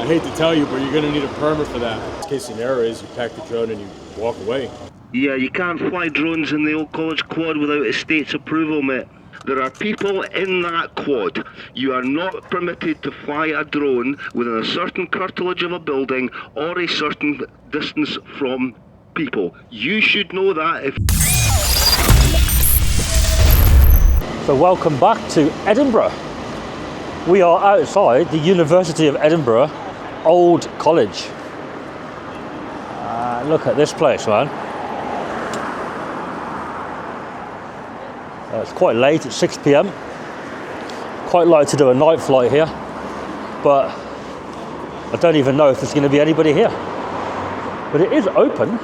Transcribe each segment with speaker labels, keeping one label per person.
Speaker 1: I hate to tell you, but you're going to need a permit for that. Worst case scenario is you pack the drone and you walk away.
Speaker 2: Yeah, you can't fly drones in the Old College quad without a state's approval, mate. There are people in that quad. You are not permitted to fly a drone within a certain curtilage of a building or a certain distance from people. You should know that.
Speaker 3: So welcome back to Edinburgh. We are outside the University of Edinburgh Old College. Look at this place, man. It's quite late, it's 6 p.m. Quite like to do a night flight here, but I don't even know if there's going to be anybody here. But it is open,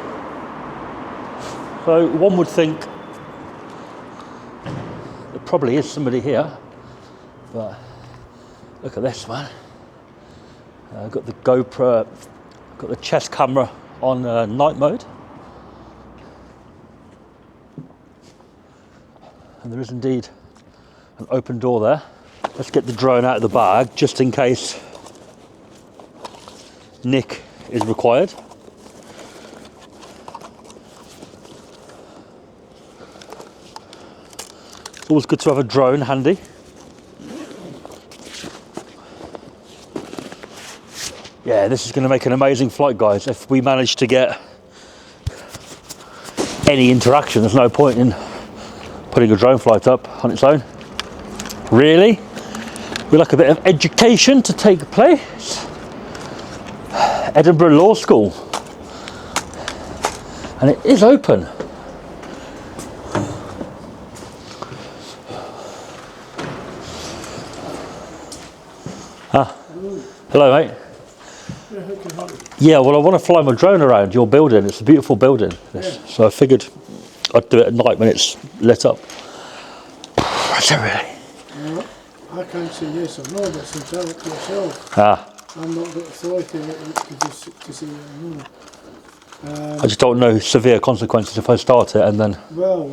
Speaker 3: so one would think there probably is somebody here. But look at this, man. I've got the GoPro, got the chest camera on night mode. And there is indeed an open door there. Let's get the drone out of the bag just in case Nick is required. It's always good to have a drone handy. Yeah, this is going to make an amazing flight, guys. If we manage to get any interaction, there's no point in putting a drone flight up on its own. Really? We like a bit of education to take place. Edinburgh Law School. And it is open. Hello, mate. Yeah, well, I want to fly my drone around your building. It's a beautiful building. Yeah. So I figured I'd do it at night when it's lit up. Is it really?
Speaker 4: No, I can't say yes or no, but it's entirely to yourself. I'm not got authority to say no.
Speaker 3: I just don't know severe consequences if I start it and then...
Speaker 4: Well,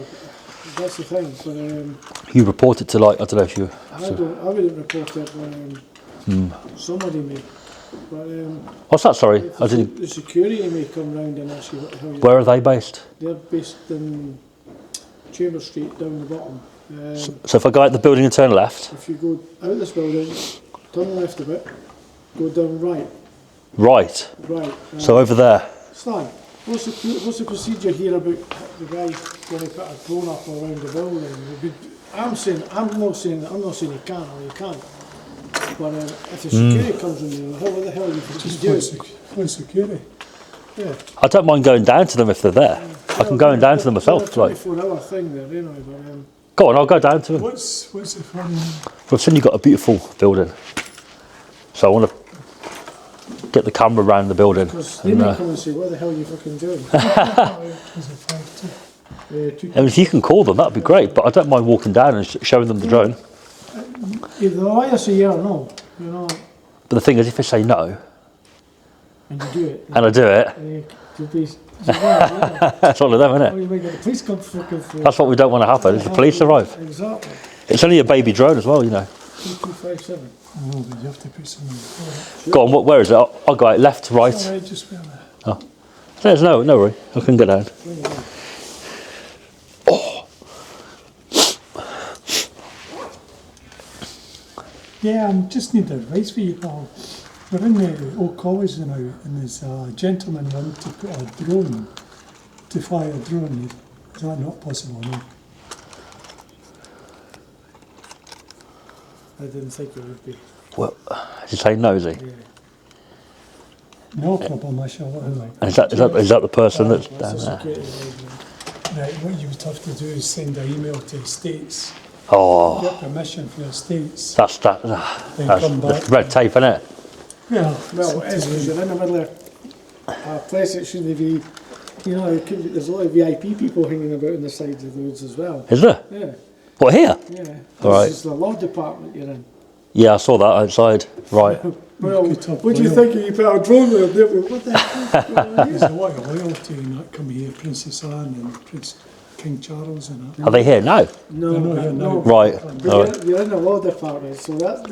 Speaker 4: that's the thing. But,
Speaker 3: you report it to, like, I don't know if you...
Speaker 4: I wouldn't report it, but somebody may. But,
Speaker 3: what's that, sorry?
Speaker 4: The security may come round and ask you what the hell you're
Speaker 3: Where are they based?
Speaker 4: They're based in Chamber Street down the bottom.
Speaker 3: So if I go out the building and turn left?
Speaker 4: If you go out this building, turn left a bit, go down right.
Speaker 3: Right?
Speaker 4: Right.
Speaker 3: So over there?
Speaker 4: Stan, what's the procedure here about the guy going to put a drone up around the building? I'm not saying you can or you can't. But if the security comes in there, what the hell are you supposed to do?
Speaker 5: For security.
Speaker 4: Yeah.
Speaker 3: I don't mind going down to them if they're there. I can go down to them myself.
Speaker 4: It's a 24-hour thing there, you know. But,
Speaker 3: go on, I'll go down to them.
Speaker 5: What's the fun?
Speaker 3: Well, I've seen you've got a beautiful building, so I want to get the camera around the building.
Speaker 4: Because they may come and say, what the hell are you fucking doing?
Speaker 3: And if you can call them, that'd be great, but I don't mind walking down and showing them the drone.
Speaker 4: Either I say yeah or no, you know.
Speaker 3: But the thing is, if they say no,
Speaker 4: and you do it,
Speaker 3: and I do it, that's all of them, isn't it?
Speaker 4: Or you might get the police come fucking through.
Speaker 3: That's what we don't want to happen, is the police arrive.
Speaker 4: Exactly.
Speaker 3: It's only a baby drone as well, you know.
Speaker 4: 2257.
Speaker 5: Oh, but you have to put some...
Speaker 3: Go on, where is it? I'll go out left, right.
Speaker 5: Alright, just where there.
Speaker 3: Oh. There's no worry, I can get down. Oh.
Speaker 5: Yeah, I just need advice for you, pal. We're in the Old College now, and there's a gentleman wanting to put a drone, to fly a drone. Is that not possible, no?
Speaker 4: I didn't think it would be.
Speaker 3: Well, did you say no, is he?
Speaker 4: Yeah.
Speaker 5: No problem, I shall let him know.
Speaker 3: And is that the person that's down there?
Speaker 5: Right, what you would have to do is send an email to the States.
Speaker 3: Oh.
Speaker 5: Get permission from the States.
Speaker 3: That's
Speaker 5: come back.
Speaker 3: red tape, isn't it?
Speaker 4: Well, it is, because you're in the middle of a place that shouldn't be, you know, there's a lot of VIP people hanging about on the sides of the roads as well.
Speaker 3: Is there?
Speaker 4: Yeah.
Speaker 3: What, here?
Speaker 4: Yeah.
Speaker 3: All right.
Speaker 4: This is the law department you're in.
Speaker 3: Yeah, I saw that outside. Right.
Speaker 4: Well, what do you think if you put a drone there? What the hell?
Speaker 5: There's a lot of loyalty in that come here, Princess Anne and Prince King Charles and that.
Speaker 3: Are they here now?
Speaker 4: No.
Speaker 3: Right.
Speaker 4: But you're in the law department, so that's...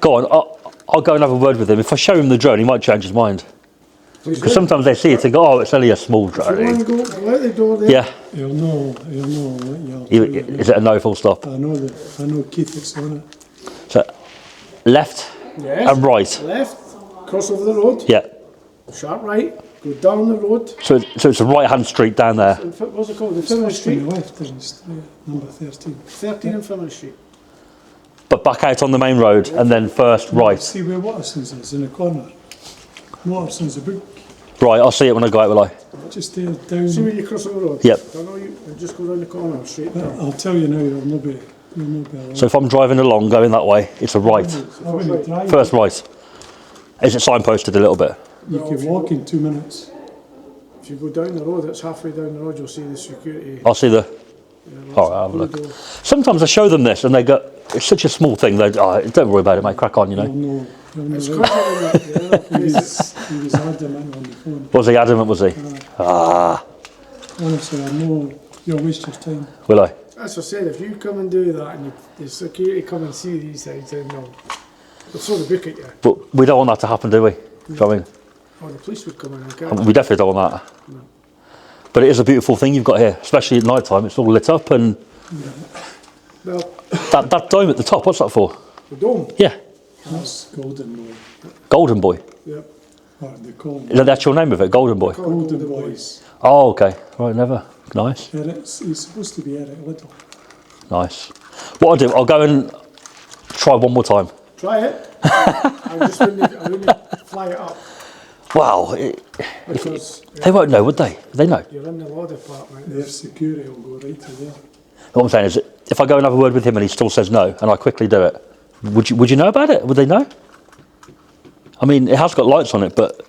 Speaker 3: Go on, I'll go and have a word with him. If I show him the drone, he might change his mind. Because sometimes they see it and go, oh, it's only a small
Speaker 4: If you want
Speaker 3: drone.
Speaker 4: to go out the door there.
Speaker 3: Yeah.
Speaker 5: He'll know. Yeah,
Speaker 3: Is it a no full stop?
Speaker 5: I know that. I know Keith is on it.
Speaker 3: So left
Speaker 4: Yes.
Speaker 3: and right.
Speaker 4: Left, cross over the road,
Speaker 3: Yeah.
Speaker 4: sharp right, go down the road.
Speaker 3: So it's a right-hand street down there.
Speaker 4: What's it called? The Infirmary
Speaker 5: On
Speaker 4: Street?
Speaker 5: the left, and it's number 13.
Speaker 4: 13 Infirmary Street.
Speaker 3: But back out on the main road and then first right.
Speaker 5: See where Watterson's is in the corner. Watterson's a book.
Speaker 3: Right, I'll see it when I go out, will I?
Speaker 5: Just there down.
Speaker 4: See when you cross over the road?
Speaker 3: Yep.
Speaker 4: I know you just go round the corner straight down.
Speaker 5: I'll tell you now, you'll not be allowed.
Speaker 3: So if I'm driving along, going that way, it's a right.
Speaker 5: When you drive,
Speaker 3: First right. Is it signposted a little bit?
Speaker 5: you can walk in 2 minutes.
Speaker 4: If you go down the road, it's halfway down the road, you'll see the security.
Speaker 3: I'll see the... All right, I'll have a look. Sometimes I show them this and they go, it's such a small thing, they don't worry about it, mate, crack on, you know.
Speaker 5: You'll know
Speaker 4: It's
Speaker 5: right.
Speaker 4: quicker than the other places.
Speaker 5: He was adamant on the phone.
Speaker 3: Was he adamant, was he?
Speaker 5: Honestly, I know you'll waste your time.
Speaker 3: Will I?
Speaker 4: As I said, if you come and do that and the security come and see these things, then they'll throw the book at you.
Speaker 3: But we don't want that to happen, do we? Do you know what I mean?
Speaker 4: Or the police would come in and catch
Speaker 3: We definitely don't want that. But it is a beautiful thing you've got here, especially at night time. It's all lit up and
Speaker 4: Well,
Speaker 3: that dome at the top, what's that for?
Speaker 4: the dome.
Speaker 3: Yeah,
Speaker 5: That's Golden Boy.
Speaker 3: Golden Boy.
Speaker 4: Yep.
Speaker 5: Or they call
Speaker 3: Is
Speaker 5: them
Speaker 3: that the actual name of it, Golden Boy?
Speaker 5: Golden Boys.
Speaker 3: Oh, okay. Right, never. Nice,
Speaker 5: He's supposed to be Eric Little.
Speaker 3: nice. What I'll do, I'll go and try one more time.
Speaker 4: Try it. I wouldn't fly it up
Speaker 3: Wow,
Speaker 4: because
Speaker 3: they won't know, would they? They know.
Speaker 4: you're in the law department.
Speaker 5: Their security will go right to there.
Speaker 3: What I'm saying is, if I go and have a word with him and he still says no, and I quickly do it, would you know about it? Would they know? I mean, it has got lights on it, but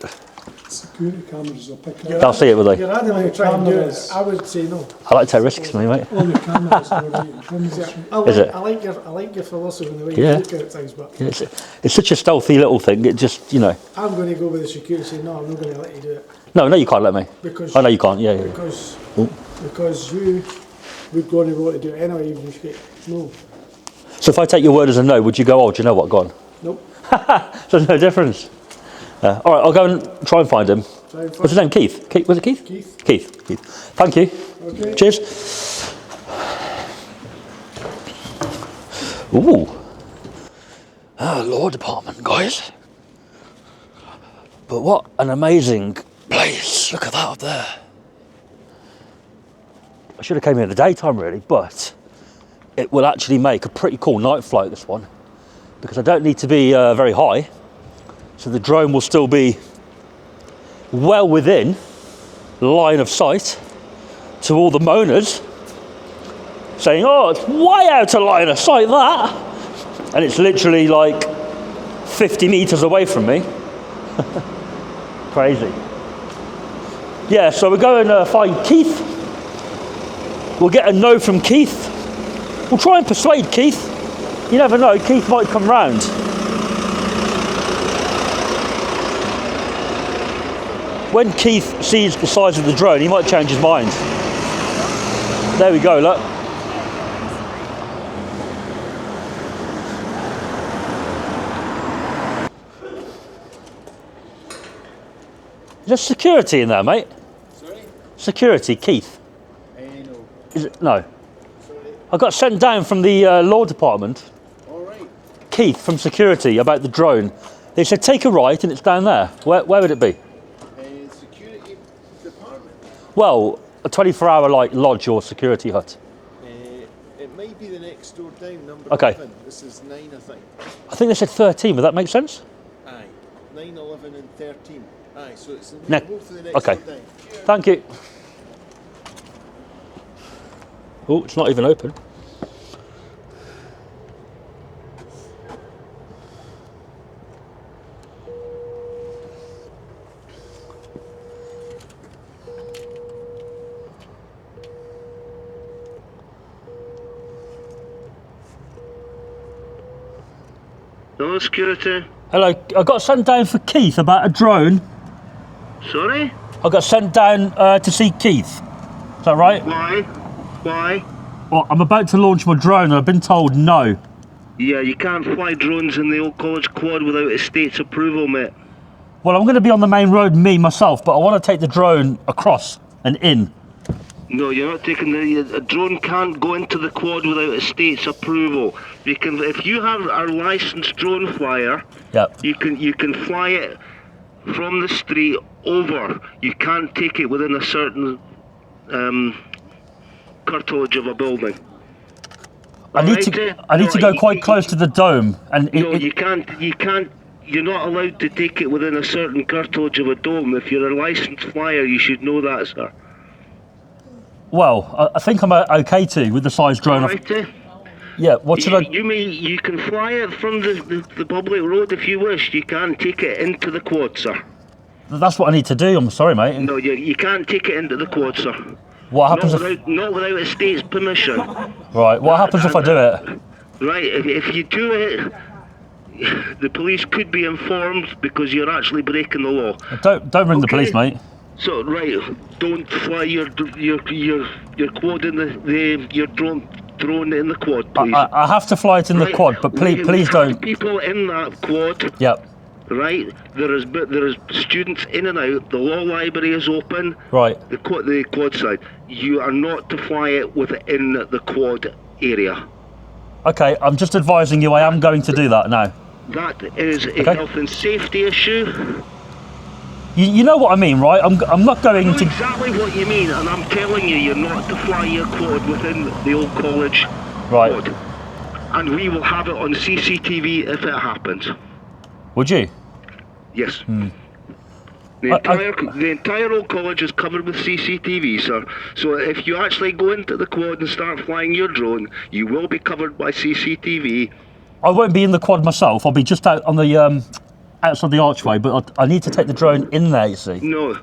Speaker 5: Security cameras will pick
Speaker 3: they'll
Speaker 5: up.
Speaker 3: see it, will they?
Speaker 4: You're adamant to try and do it.
Speaker 5: Cameras.
Speaker 4: I would say no.
Speaker 3: I like to take risks, me, mate.
Speaker 5: All the cameras go right in front of you.
Speaker 3: Is it?
Speaker 4: I like your philosophy and the way
Speaker 3: Yeah.
Speaker 4: you look at things, but
Speaker 3: Yeah, it's such a stealthy little thing. It just, you know.
Speaker 4: I'm going to go with the security and say no. I'm not going to let you do it
Speaker 3: No, you can't let me.
Speaker 4: because
Speaker 3: I know you can't. Yeah.
Speaker 4: because you would go on the road to do it anyway. Even if you get no,
Speaker 3: So if I take your word as a no, would you go? Oh, do you know what? Go on.
Speaker 4: nope.
Speaker 3: So there's no difference. All right, I'll go and try and find him.
Speaker 4: Try and
Speaker 3: What's his name? Keith. Was it Keith?
Speaker 4: Keith.
Speaker 3: Keith. Thank you.
Speaker 4: Okay.
Speaker 3: Cheers. Ooh. Law department, guys. But what an amazing place. Look at that up there. I should have came here in the daytime, really, but it will actually make a pretty cool night flight, this one, because I don't need to be very high. So the drone will still be well within line of sight to all the moaners saying, oh, it's way out of line of sight, that. And it's literally like 50 meters away from me. Crazy. Yeah, so we're going to find Keith. We'll get a no from Keith. We'll try and persuade Keith. You never know, Keith might come round. When Keith sees the size of the drone, he might change his mind. There we go, look. There's security in there, mate.
Speaker 1: Sorry?
Speaker 3: Security, Keith.
Speaker 1: No.
Speaker 3: Is it? No.
Speaker 1: Sorry.
Speaker 3: I got sent down from the law department.
Speaker 1: All right.
Speaker 3: Keith from security about the drone. They said take a right and it's down there. Where would it be?
Speaker 1: Security department.
Speaker 3: Well, a 24-hour like lodge or security hut.
Speaker 1: It may be the next door down, number
Speaker 3: Okay.
Speaker 1: 11. This is 9, I think.
Speaker 3: I think they said 13. Would that make sense?
Speaker 1: Aye. 9, 11 and 13. Aye, so it's
Speaker 3: Ne-
Speaker 1: both of the next
Speaker 3: okay.
Speaker 1: door down. Cheers.
Speaker 3: Thank you. Oh, it's not even open.
Speaker 2: Hello, security.
Speaker 3: Hello, I got sent down for Keith about a drone.
Speaker 2: Sorry?
Speaker 3: I got sent down to see Keith. Is that right?
Speaker 2: Why? Why?
Speaker 3: Well, I'm about to launch my drone and I've been told no.
Speaker 2: Yeah, you can't fly drones in the Old College quad without a state's approval, mate.
Speaker 3: Well, I'm going to be on the main road, me, myself, but I want to take the drone across and in.
Speaker 2: No, you're not taking a drone can't go into the quad without a state's approval. You can, if you have a licensed drone flyer,
Speaker 3: Yep.
Speaker 2: you can fly it from the street over. You can't take it within a certain curtilage of a building.
Speaker 3: I need to go quite close to the dome, and
Speaker 2: You can't. You're not allowed to take it within a certain curtilage of a dome. If you're a licensed flyer, you should know that, sir.
Speaker 3: Well, I think I'm okay to with the size drone.
Speaker 2: Right,
Speaker 3: Yeah. What should I?
Speaker 2: You can fly it from the public road if you wish. You can't take it into the quad, sir.
Speaker 3: That's what I need to do. I'm sorry, mate.
Speaker 2: No, you can't take it into the quad, sir.
Speaker 3: What happens
Speaker 2: not without a state's permission.
Speaker 3: Right. What happens if I do it?
Speaker 2: Right. If you do it, the police could be informed because you're actually breaking the law.
Speaker 3: Don't ring the police, mate.
Speaker 2: So right, don't fly your quad in your drone in the quad, please.
Speaker 3: I have to fly it in the quad, but please don't.
Speaker 2: People in that quad.
Speaker 3: Yep.
Speaker 2: Right, there is students in and out. The law library is open.
Speaker 3: Right.
Speaker 2: The quad side. You are not to fly it within the quad area.
Speaker 3: Okay, I'm just advising you. I am going to do that now.
Speaker 2: That is a health and safety issue.
Speaker 3: You know what I mean, right? I'm not going to.
Speaker 2: Exactly what you mean, and I'm telling you, you're not to fly your quad within the Old College quad. And we will have it on CCTV if it happens.
Speaker 3: Would you?
Speaker 2: Yes. The entire Old College is covered with CCTV, sir. So if you actually go into the quad and start flying your drone, you will be covered by CCTV.
Speaker 3: I won't be in the quad myself. I'll be just out on the outside the archway, but I need to take the drone in there, you see.
Speaker 2: No,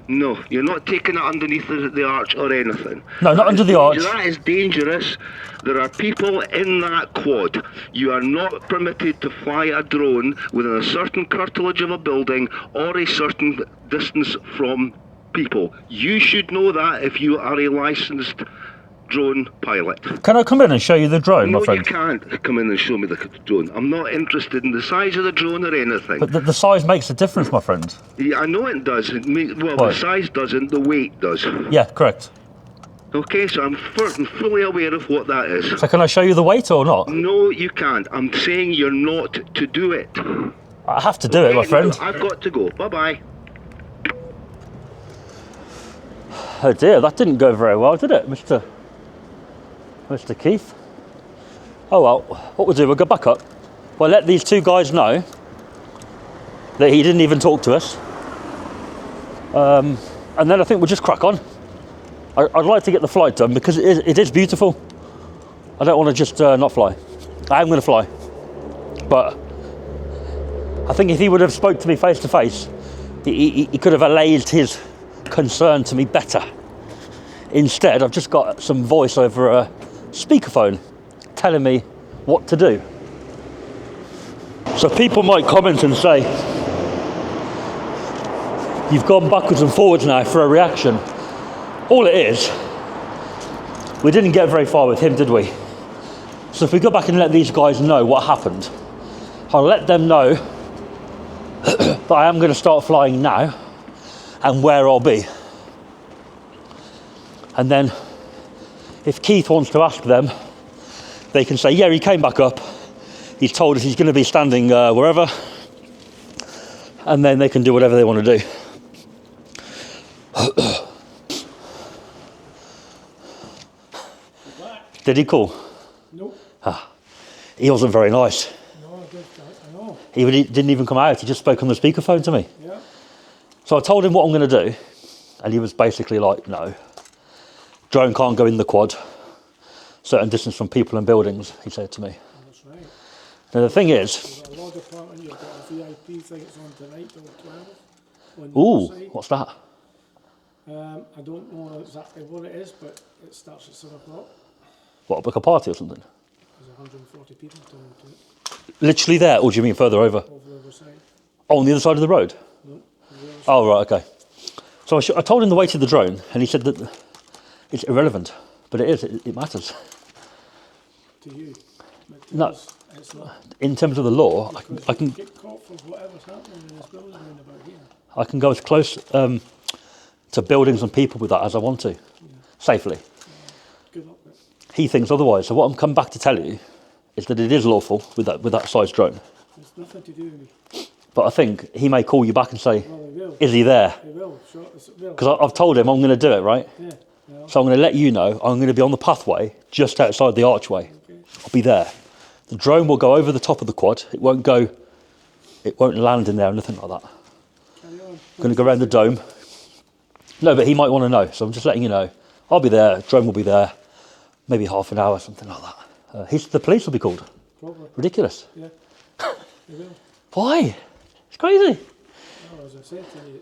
Speaker 2: you're not taking it underneath the arch or anything.
Speaker 3: No, not under the arch.
Speaker 2: That is dangerous. There are people in that quad. You are not permitted to fly a drone within a certain curtilage of a building or a certain distance from people. You should know that if you are a licensed drone pilot.
Speaker 3: Can I come in and show you the drone, my friend?
Speaker 2: No, you can't come in and show me the drone. I'm not interested in the size of the drone or anything.
Speaker 3: But the size makes a difference, my friend.
Speaker 2: Yeah, I know it does. The size doesn't, the weight does.
Speaker 3: Yeah, correct.
Speaker 2: Okay, so I'm fully aware of what that is.
Speaker 3: So can I show you the weight or not?
Speaker 2: No, you can't. I'm saying you're not to do it.
Speaker 3: I have to do it, my friend.
Speaker 2: No, I've got to go. Bye-bye.
Speaker 3: Oh dear, that didn't go very well, did it, Mr. Keith? Oh well, what we'll do, we'll go back up. We'll let these two guys know that he didn't even talk to us. And then I think we'll just crack on. I'd like to get the flight done because it is beautiful. I don't want to just not fly. I am going to fly. But I think if he would have spoke to me face to face, he could have allayed his concern to me better. Instead, I've just got some voice over a speakerphone telling me what to do. So people might comment and say, you've gone backwards and forwards now for a reaction. All it is, we didn't get very far with him, did we? So if we go back and let these guys know what happened, I'll let them know that I am going to start flying now and where I'll be. And then if Keith wants to ask them, they can say, yeah, he came back up. He's told us he's going to be standing wherever. And then they can do whatever they want to do. Did he call?
Speaker 4: Nope.
Speaker 3: He wasn't very nice.
Speaker 4: No, I know.
Speaker 3: He didn't even come out. He just spoke on the speakerphone to me.
Speaker 4: Yeah.
Speaker 3: So I told him what I'm going to do. And he was basically like, no. Drone can't go in the quad. Certain distance from people and buildings, he said to me.
Speaker 4: That's right.
Speaker 3: Now the thing is...
Speaker 4: You've got a log apartment, you've got a VIP thing, it's on tonight till 12. On the
Speaker 3: Ooh,
Speaker 4: other side.
Speaker 3: what's that?
Speaker 4: I don't know exactly what it is, but it starts at 7 o'clock.
Speaker 3: What, like a party or something?
Speaker 4: There's 140 people turning to it.
Speaker 3: Literally there, or do you mean further over?
Speaker 4: Over the other side.
Speaker 3: Oh, on the other side of the road?
Speaker 4: No, on the other side.
Speaker 3: Oh, right, okay. So I told him the weight of the drone, and he said that it's irrelevant. But it is, it matters.
Speaker 4: To you. But to
Speaker 3: No.
Speaker 4: us, It's not.
Speaker 3: In terms of the law, I
Speaker 4: Because
Speaker 3: can
Speaker 4: you get caught for whatever's happening in this building round about here.
Speaker 3: I can go as close to buildings and people with that as I want to, safely.
Speaker 4: Good luck with it.
Speaker 3: He thinks otherwise. So what I'm coming back to tell you is that it is lawful with that size drone.
Speaker 4: There's nothing to do with me.
Speaker 3: But I think he may call you back and say,
Speaker 4: Well, they will.
Speaker 3: is he there?
Speaker 4: They will. Sure, they will.
Speaker 3: Because I've told him I'm going to do it, right?
Speaker 4: Yeah. Well,
Speaker 3: So I'm going to let you know I'm going to be on the pathway just outside the archway.
Speaker 4: okay.
Speaker 3: I'll be there. The drone will go over the top of the quad. It won't land in there or nothing like that.
Speaker 4: Carry on.
Speaker 3: I'm going to go around the dome. No, but he might want to know. So I'm just letting you know. I'll be there. Drone will be there. Maybe half an hour, something like that. The police will be called.
Speaker 4: Probably.
Speaker 3: Ridiculous.
Speaker 4: Yeah. They will.
Speaker 3: Why? It's crazy.
Speaker 4: No, as I said to you,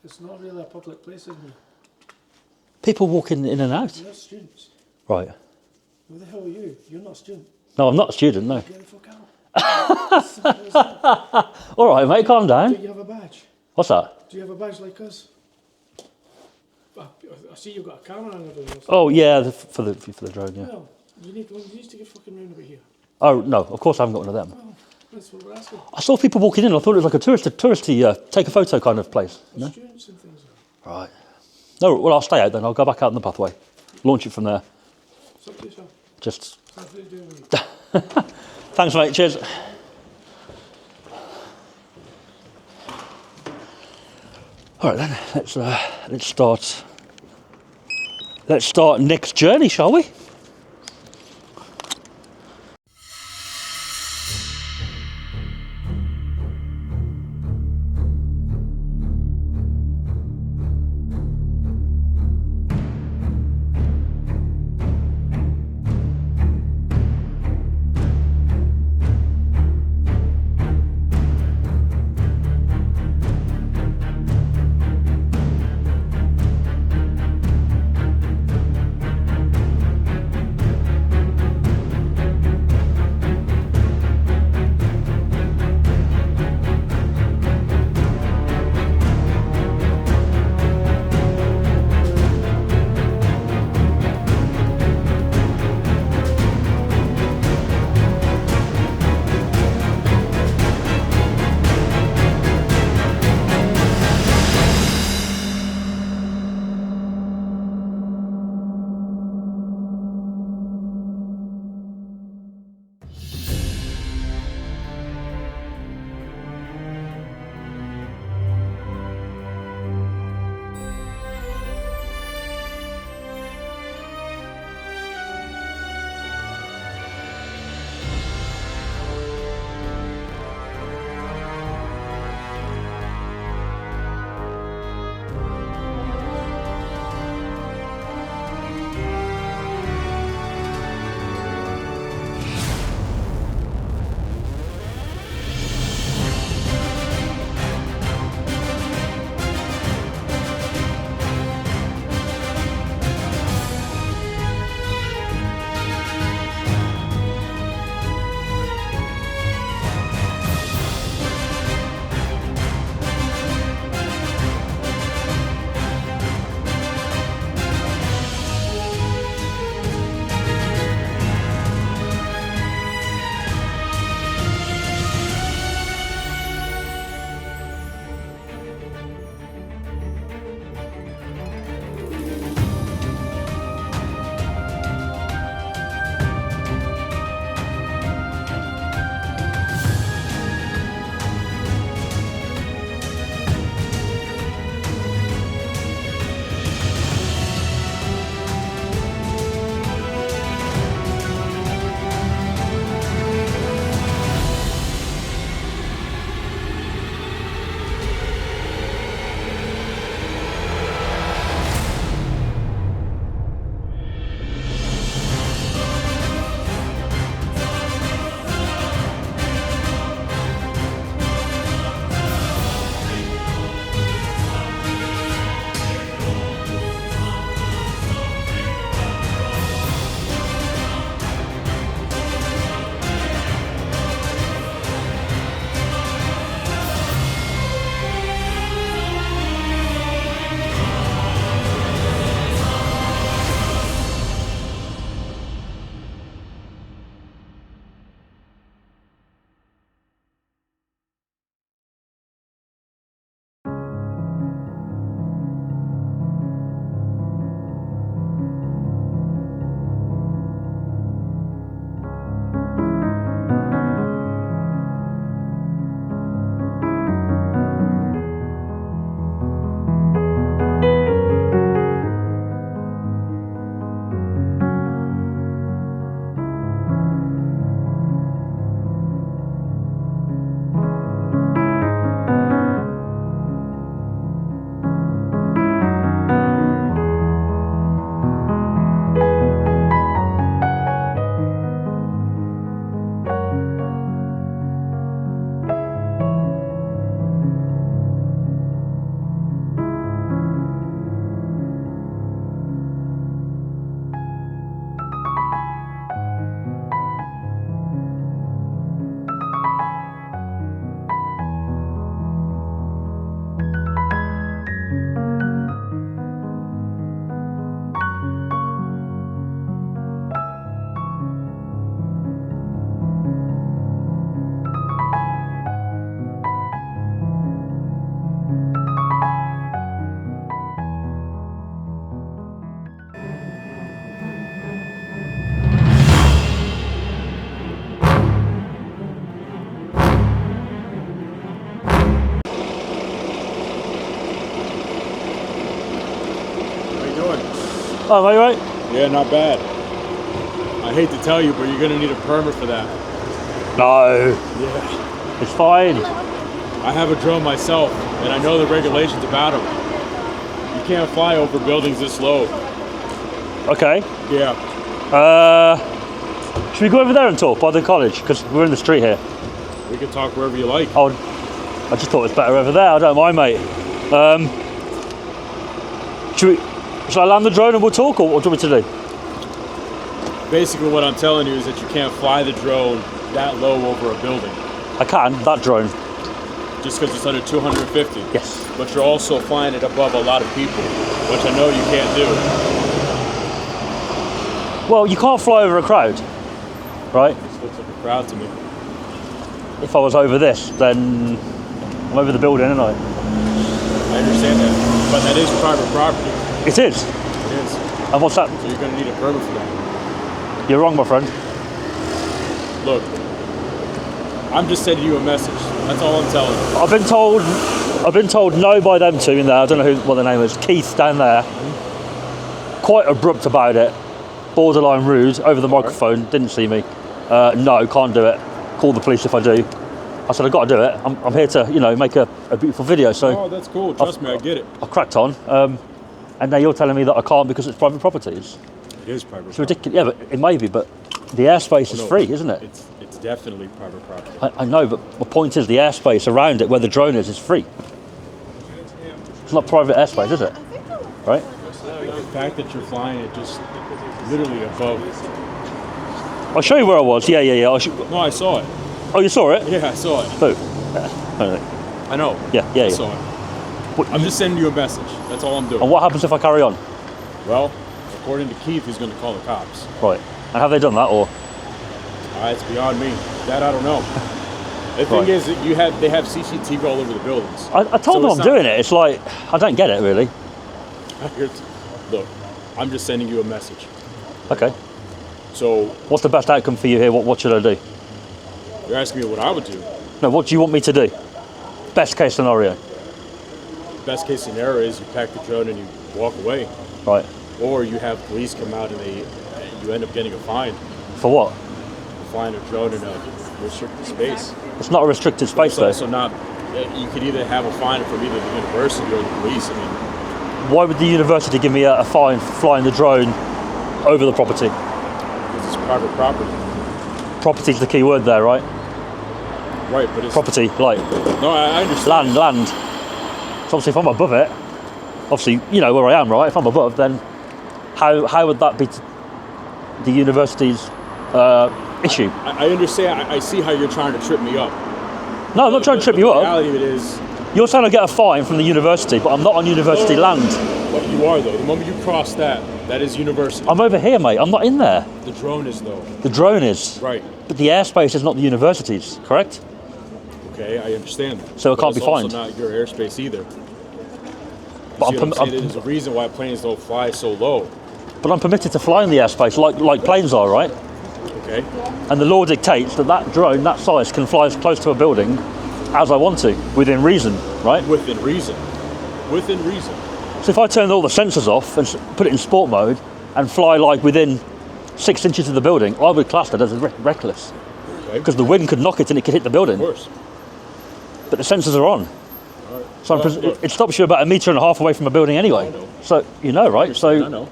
Speaker 4: it's not really a public place, isn't it?
Speaker 3: People walking in and out.
Speaker 4: You're students.
Speaker 3: Right.
Speaker 4: Who the hell are you? You're not a student.
Speaker 3: No, I'm not a student, no.
Speaker 4: Get the fuck out. Simple as that.
Speaker 3: All right, mate, calm
Speaker 4: Do
Speaker 3: down.
Speaker 4: you have a badge?
Speaker 3: What's that?
Speaker 4: Do you have a badge like us? I see you've got a camera and everything else.
Speaker 3: Oh, yeah, for the drone, yeah.
Speaker 4: Well, you need to get fucking round over here.
Speaker 3: Oh, no, of course I haven't got one of them.
Speaker 4: Well, that's what we're asking.
Speaker 3: I saw people walking in. I thought it was like a touristy, take a photo kind of place.
Speaker 4: For
Speaker 3: No?
Speaker 4: students and things.
Speaker 3: Right. No, well, I'll stay out then. I'll go back out on the pathway. Launch it from there.
Speaker 4: It's up to yourself.
Speaker 3: Just...
Speaker 4: Nothing to do with me.
Speaker 3: Thanks, mate. Cheers. All right, then. Let's start Nick's journey, shall we? Oh, mate, right?
Speaker 1: Yeah, not bad. I hate to tell you, but you're gonna need a permit for that.
Speaker 3: No,
Speaker 1: Yeah.
Speaker 3: it's fine.
Speaker 1: I have a drone myself, and I know the regulations about them. You can't fly over buildings this low.
Speaker 3: Okay.
Speaker 1: Yeah.
Speaker 3: Should we go over there and talk by the college? Because we're in the street here.
Speaker 1: We can talk wherever you like.
Speaker 3: I just thought it was better over there. I don't mind, mate. Should I land the drone and we'll talk, or what do you want me to do?
Speaker 1: Basically, what I'm telling you is that you can't fly the drone that low over a building.
Speaker 3: I can, that drone.
Speaker 1: Just because it's under 250.
Speaker 3: Yes.
Speaker 1: But you're also flying it above a lot of people, which I know you can't do.
Speaker 3: Well, you can't fly over a crowd, right?
Speaker 1: This looks like a crowd to me.
Speaker 3: If I was over this, then I'm over the building, aren't I?
Speaker 1: I understand that, but that is private property.
Speaker 3: It is.
Speaker 1: It is.
Speaker 3: And what's that?
Speaker 1: So you're going to need a permit for that.
Speaker 3: You're wrong, my friend.
Speaker 1: Look, I'm just sending you a message. That's all I'm telling you.
Speaker 3: I've been told no by them two in there. I don't know what their name is. Keith down there. Quite abrupt about it. Borderline rude. Over the microphone. Didn't see me. No, can't do it. Call the police if I do. I said, I've got to do it. I'm here to, make a beautiful video. So
Speaker 1: Oh, that's cool. Trust me, I get it.
Speaker 3: I cracked on. And now you're telling me that I can't because it's private properties.
Speaker 1: It is private
Speaker 3: It's
Speaker 1: property.
Speaker 3: ridiculous. Yeah, but it may be, but the airspace is
Speaker 1: No,
Speaker 3: free, isn't it?
Speaker 1: It's definitely private property.
Speaker 3: I know, but my point is the airspace around it where the drone is free. It's not private airspace, is it? Right?
Speaker 1: The fact that you're flying it just literally above.
Speaker 3: I'll show you where I was. Yeah.
Speaker 1: No, I saw it.
Speaker 3: Oh, you saw it?
Speaker 1: Yeah, I saw it.
Speaker 3: Who? Yeah.
Speaker 1: I know.
Speaker 3: Yeah.
Speaker 1: I saw it.
Speaker 3: What-
Speaker 1: I'm just sending you a message. That's all I'm doing.
Speaker 3: And what happens if I carry on?
Speaker 1: Well, according to Keith, he's going to call the cops.
Speaker 3: Right. And have they done that, or?
Speaker 1: It's beyond me. That I don't know. The thing
Speaker 3: Right.
Speaker 1: is that they have CCTV all over the buildings.
Speaker 3: I told them
Speaker 1: it's
Speaker 3: I'm
Speaker 1: not-
Speaker 3: doing it. It's like, I don't get it, really.
Speaker 1: Look, I'm just sending you a message.
Speaker 3: Okay.
Speaker 1: So
Speaker 3: What's the best outcome for you here? What should I do?
Speaker 1: you're asking me what I would do.
Speaker 3: No, what do you want me to do? Best case scenario.
Speaker 1: Best case scenario is you pack the drone and you walk away,
Speaker 3: Right.
Speaker 1: or you have police come out and you end up getting a fine
Speaker 3: For what?
Speaker 1: for flying a drone in a restricted space.
Speaker 3: It's not a restricted space,
Speaker 1: It's
Speaker 3: though.
Speaker 1: also not. You could either have a fine from either the university or the police. I mean,
Speaker 3: Why would the university give me a fine for flying the drone over the property?
Speaker 1: because it's private property.
Speaker 3: Property's the key word there, right?
Speaker 1: Right, but it's
Speaker 3: Property, like
Speaker 1: No, I understand.
Speaker 3: land. So obviously, if I'm above it, obviously you know where I am, right? If I'm above, then how would that be the university's issue?
Speaker 1: I understand. I see how you're trying to trip me up.
Speaker 3: No, I'm not trying to trip you
Speaker 1: The
Speaker 3: up.
Speaker 1: reality of it is,
Speaker 3: You're saying I get a fine from the university, but I'm not on university land.
Speaker 1: what you are though. The moment you cross that is university.
Speaker 3: I'm over here, mate. I'm not in there.
Speaker 1: The drone is though.
Speaker 3: The drone is.
Speaker 1: Right.
Speaker 3: But the airspace is not the university's, correct?
Speaker 1: Okay, I understand.
Speaker 3: So it
Speaker 1: But
Speaker 3: can't
Speaker 1: it's
Speaker 3: be fined.
Speaker 1: also not your airspace either.
Speaker 3: But
Speaker 1: See what I'm saying? There's a reason why planes don't fly so low.
Speaker 3: But I'm permitted to fly in the airspace like planes are, right?
Speaker 1: Okay.
Speaker 3: And the law dictates that drone, that size, can fly as close to a building as I want to, within reason, right?
Speaker 1: Within reason. Within reason.
Speaker 3: So if I turn all the sensors off and put it in sport mode and fly like within 6 inches of the building, I would class that as reckless.
Speaker 1: Okay.
Speaker 3: Because the wind could knock it and it could hit the building.
Speaker 1: Of course.
Speaker 3: But the sensors are on.
Speaker 1: All right.
Speaker 3: So
Speaker 1: Well,
Speaker 3: it stops you about 1.5 meters away from a building anyway.
Speaker 1: I know.
Speaker 3: So you know, right?
Speaker 1: I
Speaker 3: So
Speaker 1: know.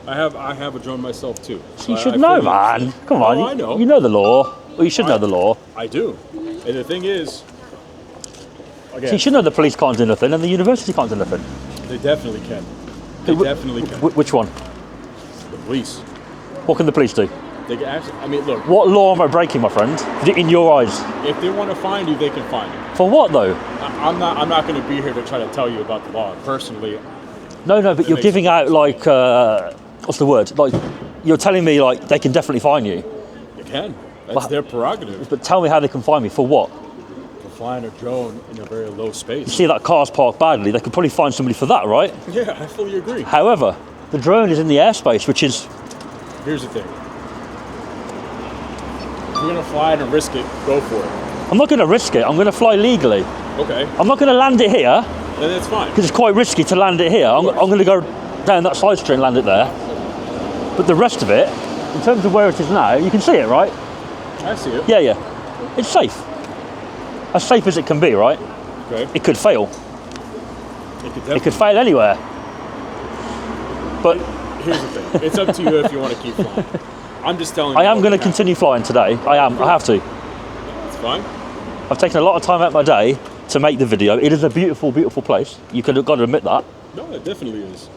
Speaker 1: I have a drone myself too.
Speaker 3: you
Speaker 1: I
Speaker 3: should
Speaker 1: fully
Speaker 3: know, man.
Speaker 1: understand.
Speaker 3: Come on,
Speaker 1: No, I know.
Speaker 3: you know the law. Well, you should know the law.
Speaker 1: I do. And the thing is,
Speaker 3: So
Speaker 1: again,
Speaker 3: you should know the police can't do nothing and the university can't do nothing.
Speaker 1: they definitely can. They definitely can.
Speaker 3: Which one?
Speaker 1: The police.
Speaker 3: What can the police do?
Speaker 1: They can actually. I mean, look.
Speaker 3: What law am I breaking, my friend? In your eyes.
Speaker 1: If they want to find you, they can find you.
Speaker 3: For what, though?
Speaker 1: I'm not going to be here to try to tell you about the law. Personally,
Speaker 3: No, but you're
Speaker 1: makes
Speaker 3: giving out like, what's the word? Like, you're telling me like they can definitely find you.
Speaker 1: you can. That's their prerogative.
Speaker 3: But tell me how they can find me. For what?
Speaker 1: For flying a drone in a very low
Speaker 3: You
Speaker 1: space.
Speaker 3: see that car's parked badly, they could probably find somebody for that, right?
Speaker 1: Yeah, I fully agree.
Speaker 3: However, the drone is in the airspace, which is,
Speaker 1: Here's the thing. If you're going to fly it and risk it, go for it.
Speaker 3: I'm not going to risk it. I'm going to fly legally.
Speaker 1: Okay,
Speaker 3: I'm not going to land it here
Speaker 1: then that's fine.
Speaker 3: because it's quite risky to land it here. I'm going to go down that side street and land it there. But the rest of it, in terms of where it is now, you can see it, right?
Speaker 1: I see it.
Speaker 3: Yeah. It's safe. As safe as it can be, right?
Speaker 1: Okay.
Speaker 3: It could fail. It could fail anywhere. But
Speaker 1: here's the thing. It's up to you if you want to keep flying. I'm just telling you.
Speaker 3: I am going to continue flying today. I have to.
Speaker 1: It's fine.
Speaker 3: I've taken a lot of time out of my day to make the video. It is a beautiful, beautiful place. You could have got to admit that.
Speaker 1: No, it definitely is.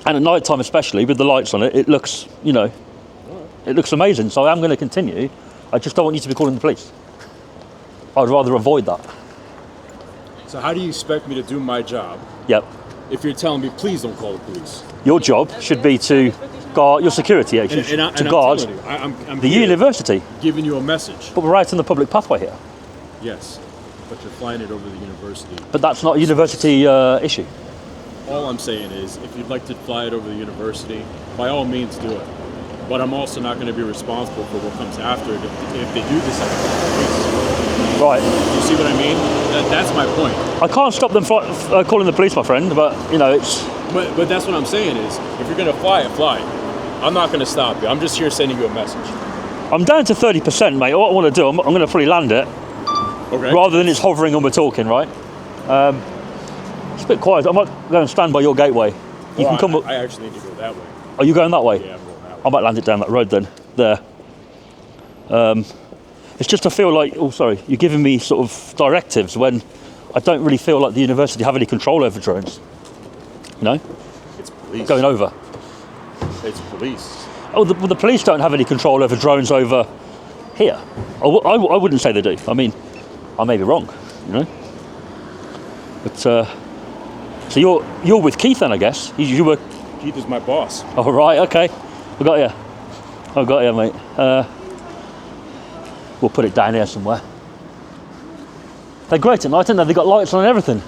Speaker 3: And at night time especially, with the lights on it, it looks, it looks amazing. So I am going to continue. I just don't want you to be calling the police. I'd rather avoid that.
Speaker 1: So how do you expect me to do my job
Speaker 3: Yep.
Speaker 1: if you're telling me, please don't call the police?
Speaker 3: Your job should be to guard your security agent, to guard
Speaker 1: I'm
Speaker 3: the
Speaker 1: here
Speaker 3: university.
Speaker 1: giving you a message.
Speaker 3: But we're right in the public pathway here.
Speaker 1: Yes, but you're flying it over the university.
Speaker 3: But that's not a university issue.
Speaker 1: All I'm saying is, if you'd like to fly it over the university, by all means do it. But I'm also not going to be responsible for what comes after it if they do decide to call the police.
Speaker 3: Right.
Speaker 1: You see what I mean? That's my point.
Speaker 3: I can't stop them calling the police, my friend, but, it's...
Speaker 1: But that's what I'm saying is, if you're going to fly it, fly it. I'm not going to stop you. I'm just here sending you a message.
Speaker 3: I'm down to 30%, mate. What I want to do, I'm going to probably land it,
Speaker 1: Okay.
Speaker 3: rather than it's hovering and we're talking, right? It's a bit quiet. I might go and stand by your gateway. You can come up...
Speaker 1: I actually need to go that way.
Speaker 3: Are you going that way?
Speaker 1: Yeah, I'm going that way.
Speaker 3: I might land it down that road then. There. It's just I feel like, you're giving me sort of directives when I don't really feel like the university have any control over drones.
Speaker 1: It's police.
Speaker 3: Going over.
Speaker 1: It's police.
Speaker 3: Oh, the police don't have any control over drones over here. I wouldn't say they do. I mean, I may be wrong, But, so you're with Keith then, I guess? You were...
Speaker 1: Keith is my boss.
Speaker 3: Oh, right, okay. I got you, mate. We'll put it down here somewhere. They're great at night, aren't they? They've got lights on and everything.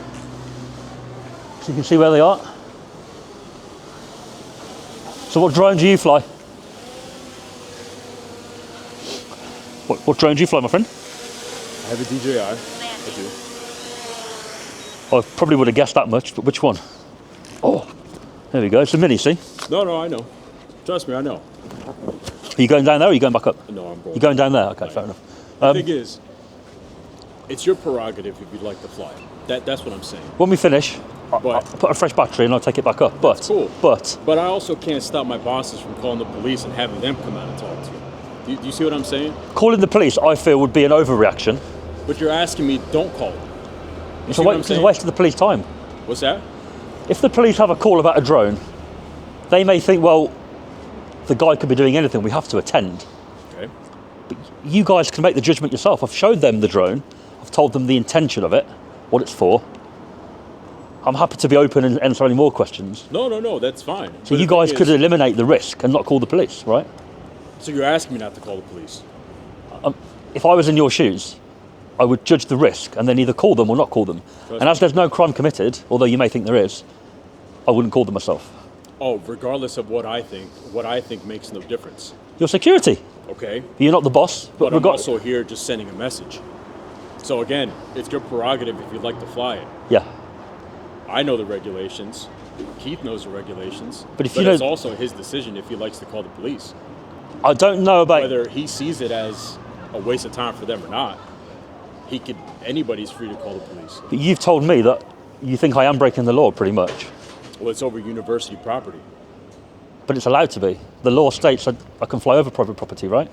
Speaker 3: So you can see where they are. So what drone do you fly? What drone do you fly, my friend?
Speaker 1: I have a DJI. I do.
Speaker 3: I probably would have guessed that much, but which one? Oh, there we go. It's a mini, see?
Speaker 1: No, I know. Trust me, I know.
Speaker 3: Are you going down there or are you going back up?
Speaker 1: No, I'm going.
Speaker 3: You're going down there? Okay, fair enough.
Speaker 1: The thing is, it's your prerogative if you'd like to fly. That's what I'm saying.
Speaker 3: When we finish, I'll
Speaker 1: But-
Speaker 3: put a fresh battery and I'll take it back up. But,
Speaker 1: cool.
Speaker 3: But,
Speaker 1: But I also can't stop my bosses from calling the police and having them come out and talk to you. Do you see what I'm saying?
Speaker 3: calling the police, I feel, would be an overreaction.
Speaker 1: But you're asking me, don't call them. You
Speaker 3: It's
Speaker 1: see what I'm
Speaker 3: a
Speaker 1: saying?
Speaker 3: waste of the police time.
Speaker 1: What's that?
Speaker 3: If the police have a call about a drone, they may think, well, the guy could be doing anything, we have to attend.
Speaker 1: Okay.
Speaker 3: You guys can make the judgment yourself. I've showed them the drone. I've told them the intention of it, what it's for. I'm happy to be open and answer any more questions.
Speaker 1: No, that's fine.
Speaker 3: So you guys could eliminate the risk and not call the police, right?
Speaker 1: So you're asking me not to call the police?
Speaker 3: If I was in your shoes, I would judge the risk and then either call them or not call them. And as there's no crime committed, although you may think there is, I wouldn't call them myself.
Speaker 1: Oh, regardless of what I think makes no difference.
Speaker 3: Your security.
Speaker 1: Okay.
Speaker 3: You're not the boss,
Speaker 1: But I'm also here just sending a message. So again, it's your prerogative if you'd like to fly it.
Speaker 3: Yeah.
Speaker 1: I know the regulations. Keith knows the regulations.
Speaker 3: But if
Speaker 1: it's also his decision if he likes to call the police.
Speaker 3: I don't know about
Speaker 1: Whether he sees it as a waste of time for them or not, anybody's free to call the police.
Speaker 3: But you've told me that you think I am breaking the law pretty much.
Speaker 1: Well, it's over university property.
Speaker 3: But it's allowed to be. The law states that I can fly over private property, right?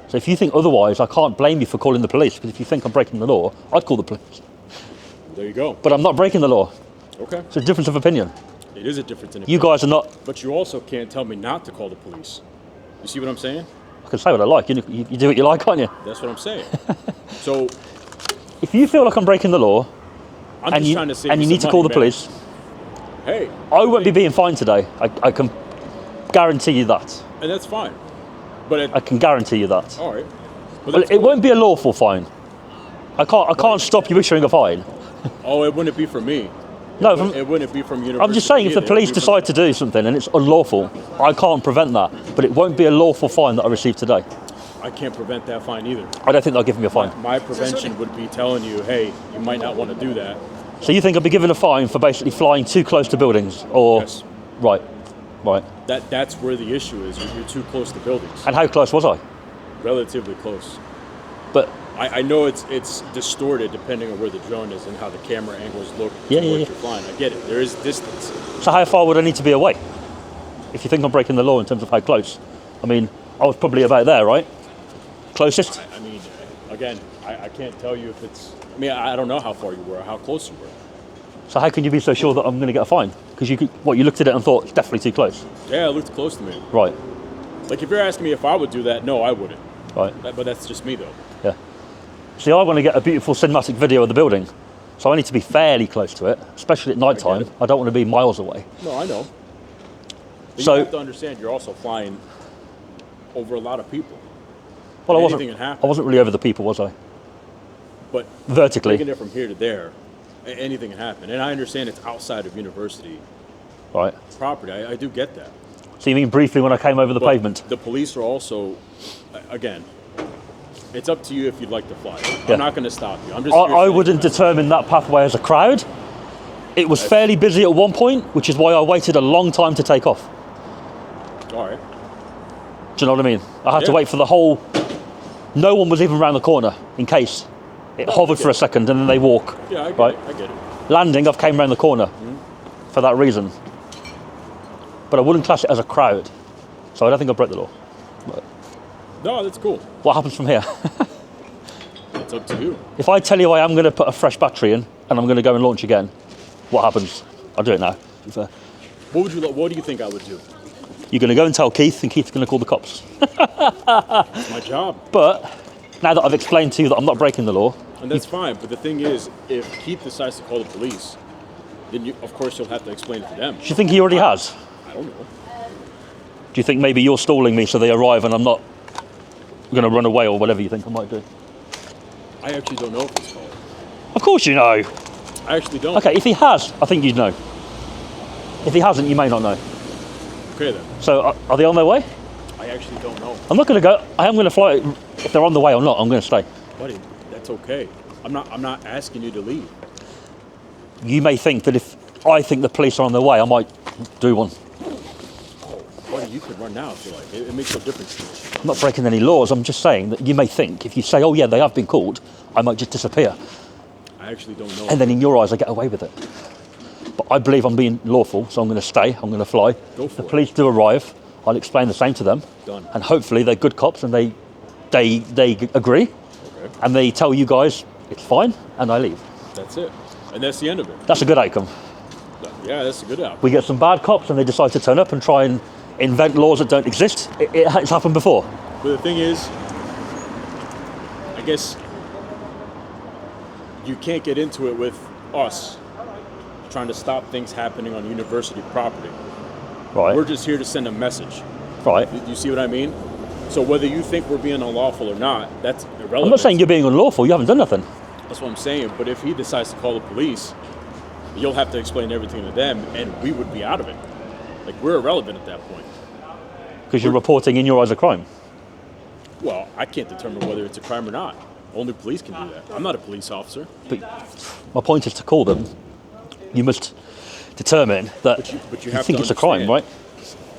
Speaker 3: So if you think otherwise, I can't blame you for calling the police. Because if you think I'm breaking the law, I'd call the police.
Speaker 1: There you go.
Speaker 3: But I'm not breaking the law.
Speaker 1: Okay.
Speaker 3: It's a difference of opinion.
Speaker 1: It is a difference in
Speaker 3: You
Speaker 1: opinion.
Speaker 3: guys are not...
Speaker 1: But you also can't tell me not to call the police. You see what I'm saying?
Speaker 3: I can say what I like. You do what you like, can't you?
Speaker 1: That's what I'm saying. So
Speaker 3: If you feel like I'm breaking the law
Speaker 1: I'm
Speaker 3: and
Speaker 1: just
Speaker 3: you,
Speaker 1: trying to save
Speaker 3: and you
Speaker 1: some
Speaker 3: need to
Speaker 1: money,
Speaker 3: call the
Speaker 1: man.
Speaker 3: police,
Speaker 1: Hey.
Speaker 3: I won't be being fined today. I can guarantee you that.
Speaker 1: And that's fine. But
Speaker 3: I can guarantee you that.
Speaker 1: all right. But
Speaker 3: Well,
Speaker 1: that's
Speaker 3: it
Speaker 1: cool.
Speaker 3: won't be a lawful fine. I can't stop you issuing a fine.
Speaker 1: Oh, it wouldn't be from me.
Speaker 3: No,
Speaker 1: It wouldn't be from university.
Speaker 3: I'm just saying if the
Speaker 1: either.
Speaker 3: police
Speaker 1: It'd be
Speaker 3: decide to do something and it's unlawful, I can't prevent that. But it won't be a lawful fine that I receive today.
Speaker 1: I can't prevent that fine either.
Speaker 3: I don't think they'll give me a fine.
Speaker 1: My prevention would be telling you, hey, you might not want to do that.
Speaker 3: So you think I'll be given a fine for basically flying too close to buildings? Or
Speaker 1: Yes.
Speaker 3: Right. Right.
Speaker 1: That's where the issue is. You're too close to buildings.
Speaker 3: And how close was I?
Speaker 1: Relatively close.
Speaker 3: But
Speaker 1: I know it's distorted depending on where the drone is and how the camera angles look
Speaker 3: Yeah,
Speaker 1: to
Speaker 3: yeah,
Speaker 1: what
Speaker 3: yeah.
Speaker 1: you're flying. I get it. There is distance.
Speaker 3: so how far would I need to be away? If you think I'm breaking the law in terms of how close. I mean, I was probably about there, right? Closest?
Speaker 1: I mean, again, I can't tell you if it's... I mean, I don't know how far you were, how close you were.
Speaker 3: So how can you be so sure that I'm going to get a fine? Because you looked at it and thought, it's definitely too close.
Speaker 1: Yeah, it looked close to me.
Speaker 3: Right,
Speaker 1: Like, if you're asking me if I would do that, no, I wouldn't.
Speaker 3: right,
Speaker 1: But that's just me, though.
Speaker 3: yeah. See, I want to get a beautiful cinematic video of the building. So I need to be fairly close to it, especially at night time.
Speaker 1: it.
Speaker 3: I don't want to be miles away.
Speaker 1: No, I know. But
Speaker 3: So-
Speaker 1: you have to understand, you're also flying over a lot of people.
Speaker 3: Well, I
Speaker 1: Anything can happen.
Speaker 3: wasn't really over the people, was I?
Speaker 1: But
Speaker 3: Vertically.
Speaker 1: taking it from here to there, anything can happen. And I understand it's outside of university
Speaker 3: Right.
Speaker 1: property. I do get that.
Speaker 3: So you mean briefly when I came over the
Speaker 1: But
Speaker 3: pavement?
Speaker 1: the police are also, again, it's up to you if you'd like to fly.
Speaker 3: Yeah.
Speaker 1: I'm not going to stop you. I'm just.
Speaker 3: I wouldn't determine that pathway as a crowd. It was fairly busy at one point, which is why I waited a long time to take off.
Speaker 1: All right.
Speaker 3: Do you know what I mean? I had to
Speaker 1: Yeah.
Speaker 3: wait for the whole... No one was even around the corner, in case. It hovered for a second and then they walk.
Speaker 1: Yeah, I get
Speaker 3: right?
Speaker 1: it. I get it.
Speaker 3: Landing, I've came around the corner for that reason. But I wouldn't class it as a crowd. So I don't think I broke the law.
Speaker 1: No, that's cool.
Speaker 3: What happens from here?
Speaker 1: It's up to you.
Speaker 3: If I tell you I am going to put a fresh battery in and I'm going to go and launch again, what happens? I'll do it now. To be fair.
Speaker 1: What do you think I would do?
Speaker 3: You're going to go and tell Keith, and Keith's going to call the cops.
Speaker 1: It's my job.
Speaker 3: But now that I've explained to you that I'm not breaking the law,
Speaker 1: And that's fine. But the thing is, if Keith decides to call the police, then of course you'll have to explain it to them.
Speaker 3: do you think he already has?
Speaker 1: I don't know.
Speaker 3: Do you think maybe you're stalling me so they arrive and I'm not going to run away or whatever you think I might do?
Speaker 1: I actually don't know if he's called.
Speaker 3: Of course you know.
Speaker 1: I actually don't.
Speaker 3: Okay, if he has, I think you'd know. If he hasn't, you may not know.
Speaker 1: Okay then.
Speaker 3: So are they on their way?
Speaker 1: I actually don't know.
Speaker 3: I'm not going to go. I am going to fly. If they're on the way or not, I'm going to stay.
Speaker 1: Buddy, that's okay. I'm not asking you to leave.
Speaker 3: You may think that if I think the police are on their way, I might do one.
Speaker 1: Buddy, you could run now if you like. It makes no difference to me.
Speaker 3: I'm not breaking any laws. I'm just saying that you may think if you say, oh yeah, they have been called, I might just disappear.
Speaker 1: I actually don't know.
Speaker 3: And then in your eyes, I get away with it. But I believe I'm being lawful, so I'm going to stay. I'm going to fly.
Speaker 1: Go
Speaker 3: If
Speaker 1: for
Speaker 3: the
Speaker 1: it.
Speaker 3: police do arrive, I'll explain the same to them.
Speaker 1: Done.
Speaker 3: And hopefully they're good cops and they agree.
Speaker 1: Okay.
Speaker 3: And they tell you guys it's fine, and I leave.
Speaker 1: That's it. And that's the end of it.
Speaker 3: That's a good outcome.
Speaker 1: Yeah, that's a good outcome.
Speaker 3: We get some bad cops and they decide to turn up and try and invent laws that don't exist. It's happened before.
Speaker 1: But the thing is, I guess you can't get into it with us trying to stop things happening on university property.
Speaker 3: Right.
Speaker 1: We're just here to send a message.
Speaker 3: Right.
Speaker 1: You see what I mean? So whether you think we're being unlawful or not, that's irrelevant.
Speaker 3: I'm not saying you're being unlawful. You haven't done nothing.
Speaker 1: That's what I'm saying. But if he decides to call the police, you'll have to explain everything to them, and we would be out of it. Like, we're irrelevant at that point.
Speaker 3: Because you're reporting in your eyes a crime.
Speaker 1: Well, I can't determine whether it's a crime or not. Only police can do that. I'm not a police officer.
Speaker 3: But my point is to call them. You must determine that
Speaker 1: But you
Speaker 3: you
Speaker 1: have
Speaker 3: think
Speaker 1: to
Speaker 3: it's a crime,
Speaker 1: understand,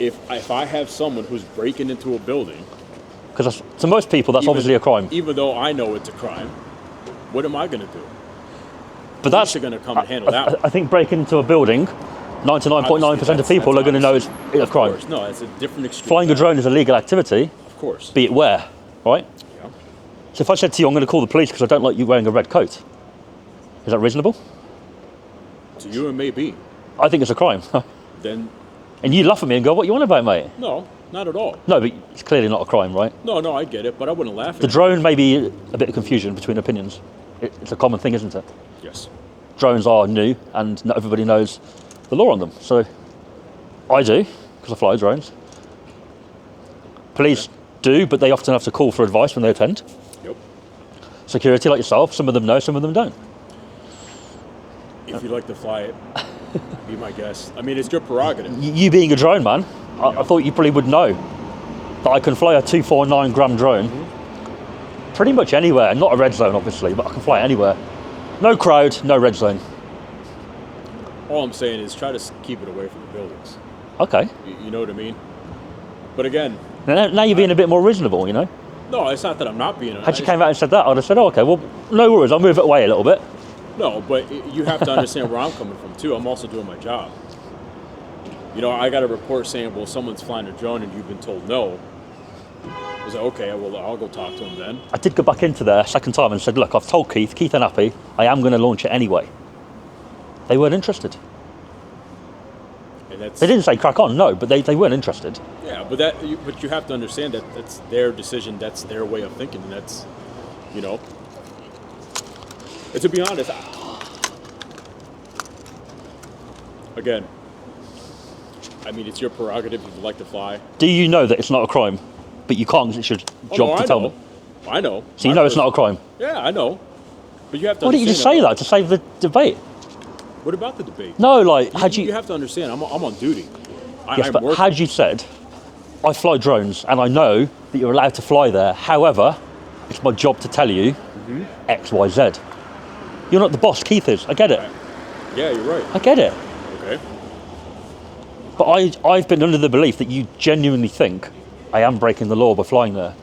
Speaker 3: right?
Speaker 1: If I have someone who's breaking into a building,
Speaker 3: Because to most people, that's obviously a crime.
Speaker 1: Even though I know it's a crime, what am I going to do?
Speaker 3: But that's
Speaker 1: Police are going to come and handle that one.
Speaker 3: I think breaking into a building, 99.9% of people are going to know it's a
Speaker 1: Of
Speaker 3: crime.
Speaker 1: course, no, it's a different extreme.
Speaker 3: Flying a drone is a legal activity,
Speaker 1: Of course.
Speaker 3: be it where, right?
Speaker 1: Yeah.
Speaker 3: So if I said to you, I'm going to call the police because I don't like you wearing a red coat, is that reasonable?
Speaker 1: To you, it may be.
Speaker 3: I think it's a crime.
Speaker 1: Then,
Speaker 3: And you laugh at me and go, what you on about, mate?
Speaker 1: no, not at all.
Speaker 3: No, but it's clearly not a crime, right?
Speaker 1: No, I get it, but I wouldn't laugh at
Speaker 3: The
Speaker 1: it.
Speaker 3: drone may be a bit of confusion between opinions. It's a common thing, isn't it?
Speaker 1: Yes.
Speaker 3: Drones are new and not everybody knows the law on them. So I do, because I fly drones. Police do, but they often have to call for advice when they attend.
Speaker 1: Yep.
Speaker 3: Security, like yourself, some of them know, some of them don't.
Speaker 1: If you'd like to fly it, be my guest. I mean, it's your prerogative.
Speaker 3: You being a drone man, I thought you probably would know that I can fly a 249 gram drone pretty much anywhere. Not a red zone, obviously, but I can fly it anywhere. No crowd, no red zone.
Speaker 1: All I'm saying is try to keep it away from the buildings.
Speaker 3: Okay.
Speaker 1: You know what I mean? But again,
Speaker 3: Now you're being a bit more reasonable, you know?
Speaker 1: no, it's not that I'm not being.
Speaker 3: Had you came out and said that, I'd have said, oh, okay, well, no worries, I'll move it away a little bit.
Speaker 1: No, but you have to understand where I'm coming from too. I'm also doing my job. You know, I got a report saying, well, someone's flying a drone and you've been told no. I was like, okay, well, I'll go talk to him then.
Speaker 3: I did go back into there a second time and said, look, I've told Keith ain't happy, I am going to launch it anyway. They weren't interested.
Speaker 1: And that's,
Speaker 3: They didn't say crack on, no, but they weren't interested.
Speaker 1: yeah, but but you have to understand that that's their decision, that's their way of thinking, and that's, you know. And to be honest, again, I mean, it's your prerogative if you like to fly.
Speaker 3: Do you know that it's not a crime, but you can't because it's your job to tell me?
Speaker 1: I know.
Speaker 3: So you know it's not a crime?
Speaker 1: Yeah, I know. But you have to
Speaker 3: Why didn't you just say that to save the debate?
Speaker 1: What about the debate?
Speaker 3: No, like, had
Speaker 1: You
Speaker 3: you...
Speaker 1: have to understand, I'm on duty.
Speaker 3: Yes,
Speaker 1: I'm
Speaker 3: but
Speaker 1: working.
Speaker 3: had you said, I fly drones and I know that you're allowed to fly there, however, it's my job to tell you X, Y, Z. You're not the boss, Keith is. I get it.
Speaker 1: Yeah, you're right.
Speaker 3: I get it.
Speaker 1: Okay.
Speaker 3: But I've been under the belief that you genuinely think I am breaking the law by flying there.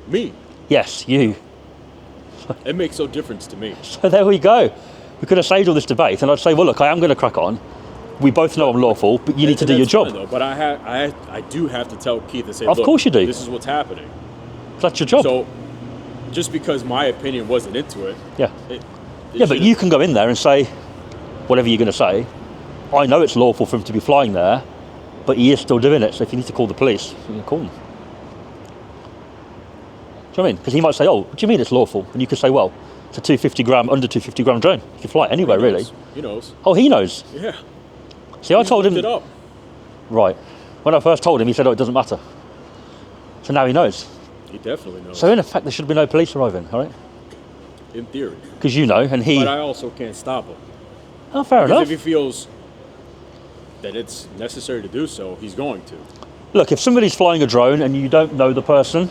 Speaker 1: Me.
Speaker 3: Yes, you.
Speaker 1: It makes no difference to me.
Speaker 3: So there we go. We could have saved all this debate and I'd say, well, look, I am going to crack on. We both know I'm lawful, but you need to do your job.
Speaker 1: Fine, though, but I do have to tell Keith and say,
Speaker 3: Of
Speaker 1: look,
Speaker 3: course you do.
Speaker 1: This is what's happening.
Speaker 3: That's your job.
Speaker 1: So, just because my opinion wasn't into it,
Speaker 3: yeah.
Speaker 1: it
Speaker 3: Yeah, but you can go in there and say whatever you're going to say. I know it's lawful for him to be flying there, but he is still doing it. So if you need to call the police, you can call them. Do you know what I mean? Because he might say, "Oh, what do you mean it's lawful?" And you could say, "Well, it's a 250 gram, under 250 gram drone. You can fly it anywhere, really."
Speaker 1: He knows.
Speaker 3: Oh, he knows.
Speaker 1: Yeah.
Speaker 3: See, I told him.
Speaker 1: Looked it up.
Speaker 3: Right. When I first told him, he said, "Oh, it doesn't matter." So now he knows.
Speaker 1: He definitely knows.
Speaker 3: So in effect, there should be no police arriving, all right?
Speaker 1: In theory.
Speaker 3: Because you know, and he.
Speaker 1: But I also can't stop him.
Speaker 3: Oh, fair
Speaker 1: Because
Speaker 3: enough.
Speaker 1: if he feels that it's necessary to do so, he's going to.
Speaker 3: Look, if somebody's flying a drone and you don't know the person,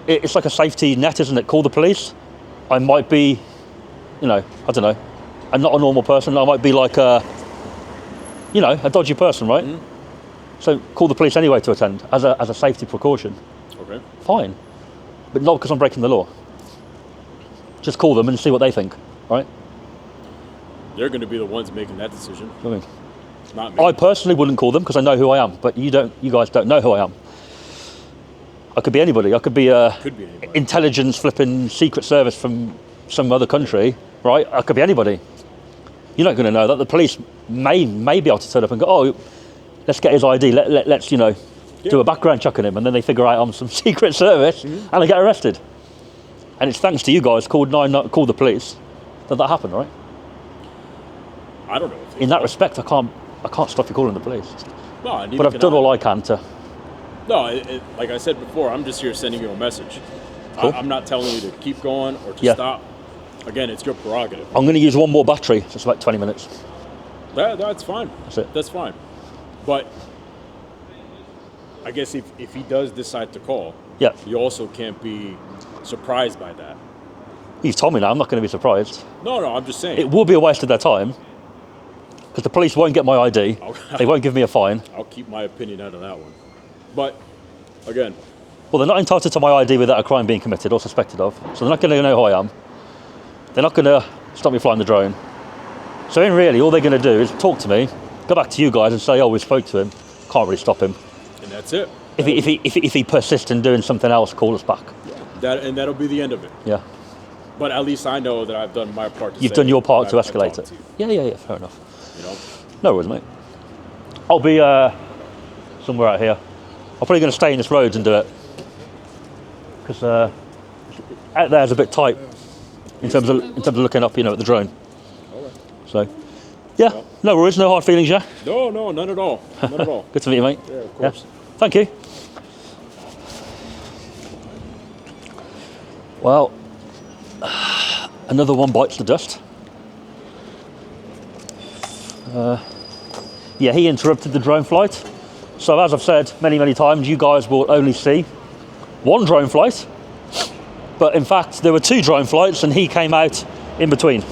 Speaker 3: it's like a safety net, isn't it? Call the police. I might be, you know, I don't know. I'm not a normal person. I might be like a, you know, a dodgy person, right? So call the police anyway to attend as a safety precaution.
Speaker 1: Okay.
Speaker 3: Fine. But not because I'm breaking the law. Just call them and see what they think, right?
Speaker 1: They're going to be the ones making that decision.
Speaker 3: I mean,
Speaker 1: Not me.
Speaker 3: I personally wouldn't call them because I know who I am, but you guys don't know who I am. I could be anybody. I could be a
Speaker 1: Could be anybody.
Speaker 3: intelligence flipping secret service from some other country, right? I could be anybody. You're not going to know that. The police may be able to turn up and go, oh, let's get his ID. Let's do a background check on him, and then they figure out I'm some secret service and I get arrested. And it's thanks to you guys called the police that happened, right?
Speaker 1: I don't know.
Speaker 3: In that respect, I can't stop you calling the police.
Speaker 1: No, and
Speaker 3: But I've done all I can to.
Speaker 1: No, like I said before, I'm just here sending you a message.
Speaker 3: Cool.
Speaker 1: I'm not telling you to keep going or to
Speaker 3: Yeah.
Speaker 1: stop. Again, it's your prerogative.
Speaker 3: I'm going to use one more battery. So it's about 20 minutes.
Speaker 1: That's fine.
Speaker 3: That's it.
Speaker 1: That's fine. But I guess if he does decide to call,
Speaker 3: Yeah.
Speaker 1: you also can't be surprised by that.
Speaker 3: You've told me now. I'm not going to be surprised.
Speaker 1: No, I'm just saying.
Speaker 3: It will be a waste of their time because the police won't get my ID. They won't give me a fine.
Speaker 1: I'll keep my opinion out of that one. But again,
Speaker 3: Well, they're not entitled to my ID without a crime being committed or suspected of. So they're not going to know who I am. They're not going to stop me flying the drone. So in really, all they're going to do is talk to me, go back to you guys and say, oh, we spoke to him. Can't really stop him.
Speaker 1: and that's it.
Speaker 3: If he persists in doing something else, call us back.
Speaker 1: That'll be the end of it.
Speaker 3: Yeah.
Speaker 1: But at least I know that I've done my part.
Speaker 3: You've done your part to escalate it. Yeah, fair enough.
Speaker 1: You know.
Speaker 3: No worries, mate. I'll be somewhere out here. I'm probably going to stay in this road and do it because out there's a bit tight in terms of looking up, at the drone.
Speaker 1: Okay.
Speaker 3: So, yeah, no worries, no hard feelings, yeah.
Speaker 1: No, none at all. None at all.
Speaker 3: Good to meet you, mate.
Speaker 1: Yeah, of course.
Speaker 3: Thank you. Well, another one bites the dust. Yeah, he interrupted the drone flight. So as I've said many, many times, you guys will only see one drone flight. But in fact, there were two drone flights and he came out in between.